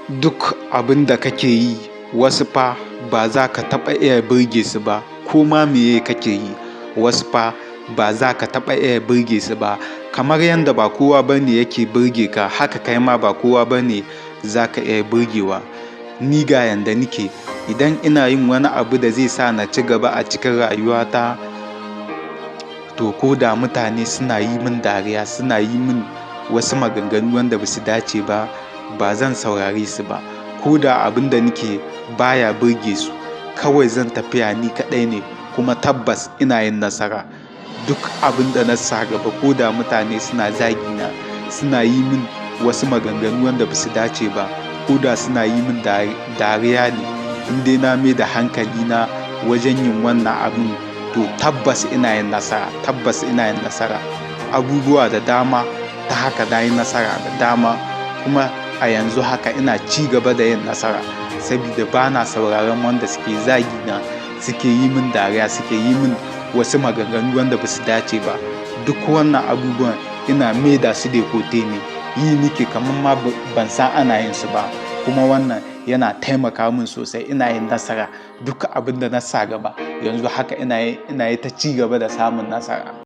duk abin da kake yi wasu fa ba za ka taɓa iya burge su ba, ko ma meye kake yi wasu fa ba za ka taɓa iya burge su ba. Kamar yadda ba kowa bane yake burge ka, haka kai ma ba kowa bane za ka iya burgewa. Ni ga yanda nike, idan ina yin wani abu da zai sa na ci gaba a cikin rayuwata, to ko da mutane suna yi min dariya, suna yi min wasu maganganu wanda ba su dace ba, ba zan saurare su ba. Ko da abin da nike baya burge su, kawai zan tafiya ni kaɗai ne, kuma tabbas ina yin nasara. Duk abin da na sa gaba, ko da mutane suna zagina, suna yi min wasu maganganu wanda ba su dace ba, ko da suna yi min dariya ne, in dai na mai da hankali na wajen yin wannan abin, to tabbas ina yin nasara, tabbas ina yin nasara. Abubuwa da dama ta haka na yi nasara da dama, kuma a yanzu haka ina ci gaba da yin nasara, saboda ba na sauraron wanda suke zagina, suke yi min dariya, suke yi min wasu maganganu wanda ba su dace ba. Duk wannan abubuwan ina mai da su kote ne, yi nike kamar ma ban san ana yin su ba, kuma wannan yana taimaka min sosai. Ina yin nasara duk abin da na sa gaba, yanzu haka ina yi ta ci gaba da samun nasara.